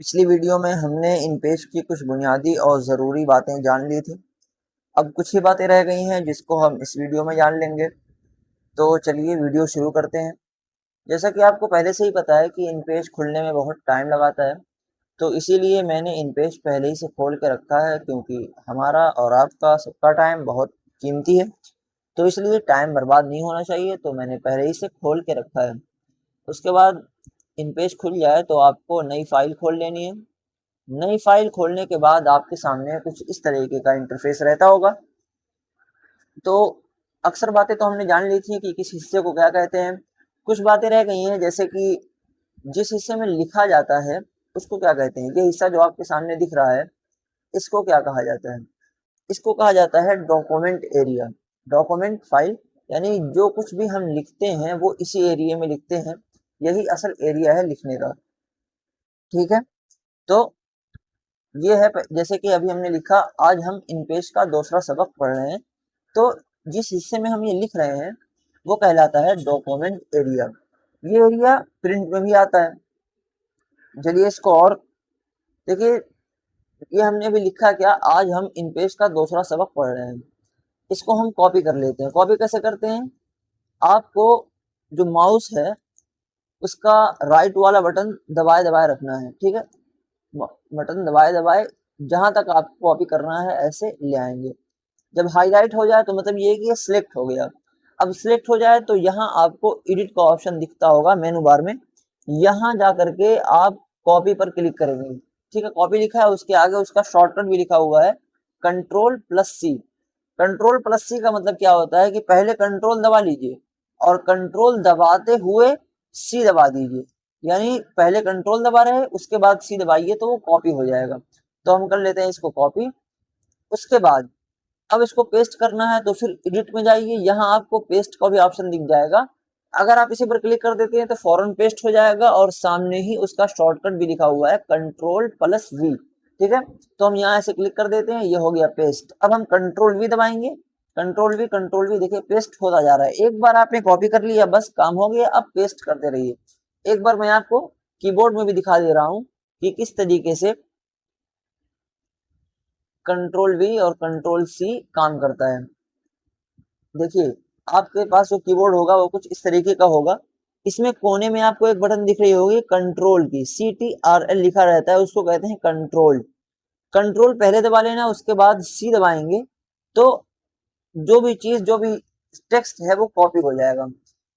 पिछली वीडियो में हमने इन पेज की कुछ बुनियादी और ज़रूरी बातें जान ली थी। अब कुछ ही बातें रह गई हैं जिसको हम इस वीडियो में जान लेंगे। तो चलिए वीडियो शुरू करते हैं। जैसा कि आपको पहले से ही पता है कि इन पेज खुलने में बहुत टाइम लगाता है, तो इसीलिए मैंने इन पेज पहले ही से खोल के रखा है, क्योंकि हमारा और आपका सबका टाइम बहुत कीमती है। तो इसलिए टाइम बर्बाद नहीं होना चाहिए, तो मैंने पहले ही से खोल के रखा है। उसके बाद इन पेज खुल जाए तो आपको नई फाइल खोल लेनी है। नई फाइल खोलने के बाद आपके सामने कुछ इस तरीके का इंटरफेस रहता होगा। तो अक्सर बातें तो हमने जान ली थी कि किस हिस्से को क्या कहते हैं। कुछ बातें रह गई हैं, जैसे कि जिस हिस्से में लिखा जाता है उसको क्या कहते हैं। ये हिस्सा जो आपके सामने दिख रहा है, इसको क्या कहा जाता है? इसको कहा जाता है डॉक्यूमेंट एरिया। डॉक्यूमेंट फाइल, यानी जो कुछ भी हम लिखते हैं वो इसी एरिया में लिखते हैं। यही असल एरिया है लिखने का। ठीक है, तो ये है जैसे कि अभी हमने लिखा, आज हम इन पेज का दूसरा सबक पढ़ रहे हैं। तो जिस हिस्से में हम ये लिख रहे हैं वो कहलाता है डॉक्यूमेंट एरिया। ये एरिया प्रिंट में भी आता है। चलिए इसको और देखिए, ये हमने अभी लिखा क्या, आज हम इन पेज का दूसरा सबक पढ़ रहे हैं। इसको हम कॉपी कर लेते हैं। कॉपी कैसे करते हैं? आपको जो माउस है उसका राइट वाला बटन दबाए दबाए रखना है। ठीक है, बटन दबाए दबाए जहां तक आपको कॉपी करना है ऐसे ले आएंगे। जब हाईलाइट हो जाए तो मतलब ये कि ये सिलेक्ट हो गया। अब सिलेक्ट हो जाए तो यहाँ आपको एडिट का ऑप्शन दिखता होगा मेनू बार में। यहाँ जा करके आप कॉपी पर क्लिक करेंगे। ठीक है, कॉपी लिखा है, उसके आगे उसका शॉर्टकट भी लिखा हुआ है, कंट्रोल प्लस सी। कंट्रोल प्लस सी का मतलब क्या होता है कि पहले कंट्रोल दबा लीजिए और कंट्रोल दबाते हुए सी दबा दीजिए। यानी पहले कंट्रोल दबा रहे उसके बाद सी दबाइए तो वो कॉपी हो जाएगा। तो हम कर लेते हैं इसको कॉपी। उसके बाद अब इसको पेस्ट करना है तो फिर एडिट में जाइए, यहाँ आपको पेस्ट का भी ऑप्शन दिख जाएगा। अगर आप इसी पर क्लिक कर देते हैं तो फौरन पेस्ट हो जाएगा और सामने ही उसका शॉर्टकट भी लिखा हुआ है, कंट्रोल प्लस वी। ठीक है, तो हम यहाँ ऐसे क्लिक कर देते हैं, ये हो गया पेस्ट। अब हम कंट्रोल वी दबाएंगे, कंट्रोल वी, देखिए पेस्ट होता जा रहा है। एक बार आपने कॉपी कर लिया, बस काम हो गया, अब पेस्ट करते रहिए। एक बार मैं आपको कीबोर्ड में भी दिखा दे रहा हूँ कि किस तरीके से कंट्रोल वी और कंट्रोल सी काम करता है। देखिए, आपके पास जो कीबोर्ड होगा वो कुछ इस तरीके का होगा। इसमें कोने में आपको एक बटन दिख रही होगी कंट्रोल की, CTRL लिखा रहता है, उसको कहते हैं कंट्रोल। कंट्रोल पहले दबा लेना, उसके बाद सी दबाएंगे तो जो भी चीज, जो भी टेक्स्ट है वो कॉपी हो जाएगा।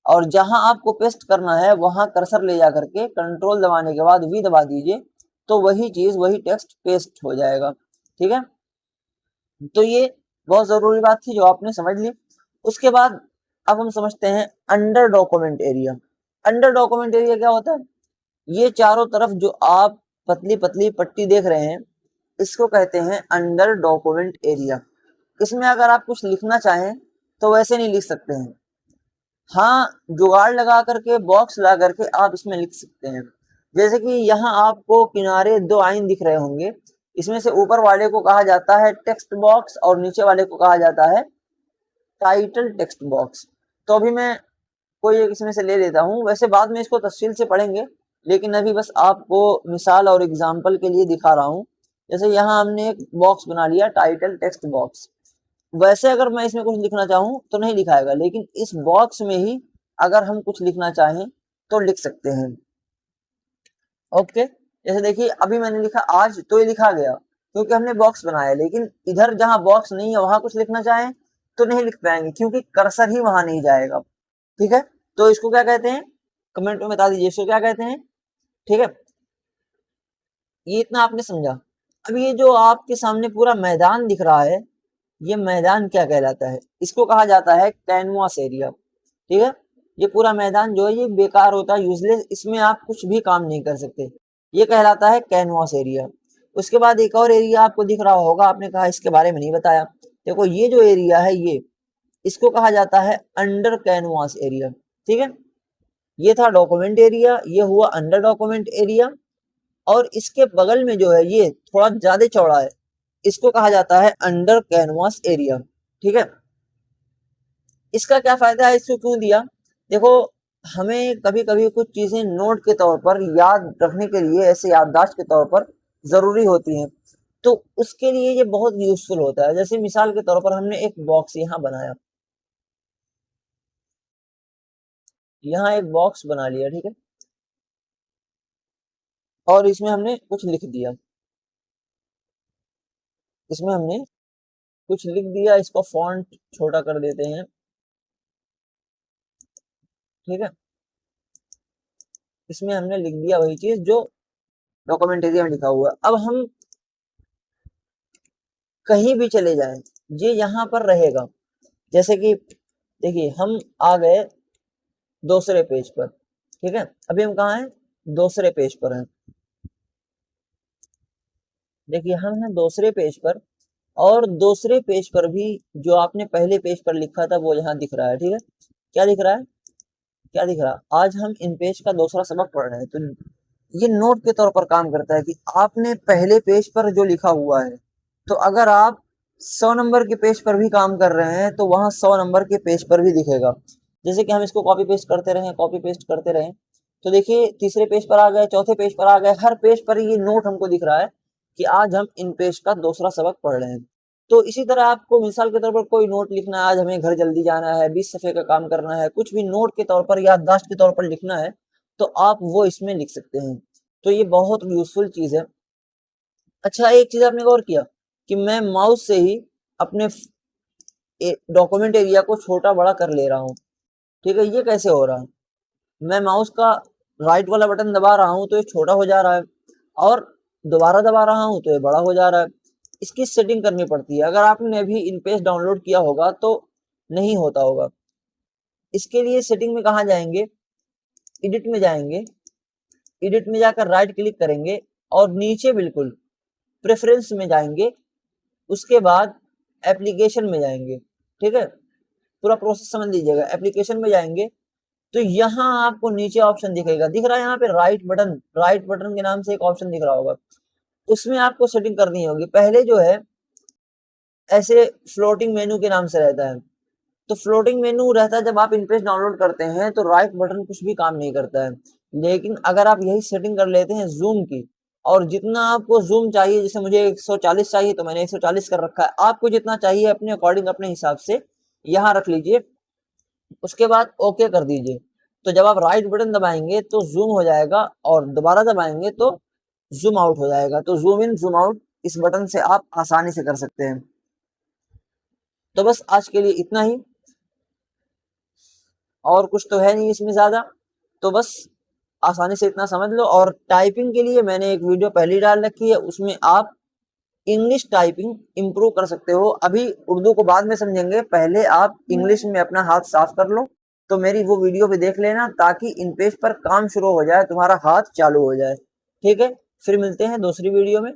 और जहां आपको पेस्ट करना है वहां कर्सर ले जा करके कंट्रोल दबाने के बाद वी दबा दीजिए, तो वही चीज, वही टेक्स्ट पेस्ट हो जाएगा। ठीक है, तो ये बहुत जरूरी बात थी जो आपने समझ ली। उसके बाद अब हम समझते हैं under document area. Under document area क्या होता है? ये चारों तरफ जो आप पतली पतली पट्टी देख रहे हैं, इसको कहते हैं अंडर डॉक्यूमेंट एरिया। इसमें अगर आप कुछ लिखना चाहें तो वैसे नहीं लिख सकते हैं। हाँ, जुगाड़ लगा करके, बॉक्स लगा करके आप इसमें लिख सकते हैं। जैसे कि यहाँ आपको किनारे दो आइन दिख रहे होंगे, इसमें से ऊपर वाले को कहा जाता है टेक्स्ट बॉक्स और नीचे वाले को कहा जाता है टाइटल टेक्स्ट बॉक्स। तो अभी मैं कोई एक इसमें से ले लेता हूँ, वैसे बाद में इसको तफसील से पढ़ेंगे, लेकिन अभी बस आपको मिसाल और एग्जाम्पल के लिए दिखा रहा हूँ। जैसे यहाँ हमने एक बॉक्स बना लिया, टाइटल टेक्स्ट बॉक्स। वैसे अगर मैं इसमें कुछ लिखना चाहूँ तो नहीं लिखाएगा, लेकिन इस बॉक्स में ही अगर हम कुछ लिखना चाहें तो लिख सकते हैं। ओके, जैसे देखिए अभी मैंने लिखा आज, तो ये लिखा गया क्योंकि हमने बॉक्स बनाया। लेकिन इधर जहां बॉक्स नहीं है वहां कुछ लिखना चाहें तो नहीं लिख पाएंगे, क्योंकि कर्सर ही वहां नहीं जाएगा। ठीक है, तो इसको क्या कहते हैं, कमेंट में बता दीजिए इसको क्या कहते हैं। ठीक है, ये इतना आपने समझा। अब ये जो आपके सामने पूरा मैदान दिख रहा है, ये मैदान क्या कहलाता है? इसको कहा जाता है कैनवास एरिया। ठीक है, ये पूरा मैदान जो है ये बेकार होता है, यूजलेस, इसमें आप कुछ भी काम नहीं कर सकते। ये कहलाता है कैनवास एरिया। उसके बाद एक और एरिया आपको दिख रहा होगा, आपने कहा इसके बारे में नहीं बताया। देखो ये जो एरिया है, ये इसको कहा जाता है अंडर कैनवास एरिया। ठीक है, ये था डॉक्यूमेंट एरिया, ये हुआ अंडर डॉक्यूमेंट एरिया। और इसके बगल में जो है ये थोड़ा ज्यादा चौड़ा है, इसको कहा जाता है अंडर कैनवास एरिया। ठीक है, इसका क्या फायदा है, इसको क्यों दिया? देखो, हमें कभी कभी कुछ चीजें नोट के तौर पर याद रखने के लिए, ऐसे याददाश्त के तौर पर जरूरी होती हैं, तो उसके लिए ये बहुत यूजफुल होता है। जैसे मिसाल के तौर पर हमने एक बॉक्स यहाँ बनाया, यहाँ एक बॉक्स बना लिया, ठीक है, और इसमें हमने कुछ लिख दिया, इसमें हमने कुछ लिख दिया, इसको फॉन्ट छोटा कर देते हैं, ठीक है। इसमें हमने लिख दिया वही चीज जो डॉक्यूमेंट एरिया में लिखा हुआ है। अब हम कहीं भी चले जाएं, ये यहाँ पर रहेगा। जैसे कि देखिए हम आ गए दूसरे पेज पर, ठीक है, अभी हम कहाँ हैं, दूसरे पेज पर हैं। देखिए हम हैं दूसरे पेज पर, और दूसरे पेज पर भी जो आपने पहले पेज पर लिखा था वो यहाँ दिख रहा है, ठीक है। क्या दिख रहा है, क्या दिख रहा है, आज हम इन पेज का दूसरा सबक पढ़ रहे हैं। तो ये नोट के तौर पर काम करता है कि आपने पहले पेज पर जो लिखा हुआ है, तो अगर आप 100 नंबर के पेज पर भी काम कर रहे हैं तो वहां 100 नंबर के पेज पर भी दिखेगा। जैसे कि हम इसको कॉपी पेस्ट करते रहें, कॉपी पेस्ट करते रहें, तो देखिए तीसरे पेज पर आ गए, चौथे पेज पर आ गए, हर पेज पर ये नोट हमको दिख रहा है कि आज हम इन पेज का दूसरा सबक पढ़ रहे हैं। तो इसी तरह आपको मिसाल के तौर पर कोई नोट लिखना है, आज हमें घर जल्दी जाना है, 20 सफ़े का काम करना है, कुछ भी नोट के तौर पर, याददाश्त के तौर पर लिखना है, तो आप वो इसमें लिख सकते हैं। तो ये बहुत यूजफुल चीज है। अच्छा, एक चीज आपने गौर किया कि मैं माउस से ही अपने डॉक्यूमेंट एरिया को छोटा बड़ा कर ले रहा हूँ, ठीक है। ये कैसे हो रहा है, मैं माउस का राइट वाला बटन दबा रहा हूँ तो ये छोटा हो जा रहा है, और दोबारा दबा रहा हूँ तो ये बड़ा हो जा रहा है। इसकी सेटिंग करनी पड़ती है। अगर आपने अभी इनपेज डाउनलोड किया होगा तो नहीं होता होगा। इसके लिए सेटिंग में कहाँ जाएंगे, एडिट में जाएंगे, एडिट में जाकर राइट क्लिक करेंगे और नीचे बिल्कुल प्रेफरेंस में जाएंगे, उसके बाद एप्लीकेशन में जाएंगे, ठीक है। पूरा प्रोसेस समझ लीजिएगा। एप्लीकेशन में जाएंगे तो यहाँ आपको नीचे ऑप्शन दिखेगा, दिख रहा है यहाँ पे राइट बटन, राइट बटन के नाम से एक ऑप्शन दिख रहा होगा, उसमें आपको सेटिंग करनी होगी। पहले जो है ऐसे फ्लोटिंग मेनू के नाम से रहता है, तो फ्लोटिंग मेनू रहता है जब आप इनपेज डाउनलोड करते हैं तो राइट बटन कुछ भी काम नहीं करता है। लेकिन अगर आप यही सेटिंग कर लेते हैं जूम की, और जितना आपको जूम चाहिए, जैसे मुझे 140 चाहिए तो मैंने 140 कर रखा है, आपको जितना चाहिए अपने अकॉर्डिंग अपने हिसाब से यहाँ रख लीजिए, उसके बाद ओके कर दीजिए। तो जब आप राइट बटन दबाएंगे तो जूम हो जाएगा, और दोबारा दबाएंगे तो जूम आउट हो जाएगा। तो जूम इन जूम आउट इस बटन से आप आसानी से कर सकते हैं। तो बस आज के लिए इतना ही, और कुछ तो है नहीं इसमें ज्यादा। तो बस आसानी से इतना समझ लो। और टाइपिंग के लिए मैंने एक वीडियो पहले ही डाल रखी है, उसमें आप इंग्लिश टाइपिंग इंप्रूव कर सकते हो। अभी उर्दू को बाद में समझेंगे, पहले आप इंग्लिश में अपना हाथ साफ कर लो। तो मेरी वो वीडियो भी देख लेना, ताकि इन पेज पर काम शुरू हो जाए, तुम्हारा हाथ चालू हो जाए, ठीक है। फिर मिलते हैं दूसरी वीडियो में।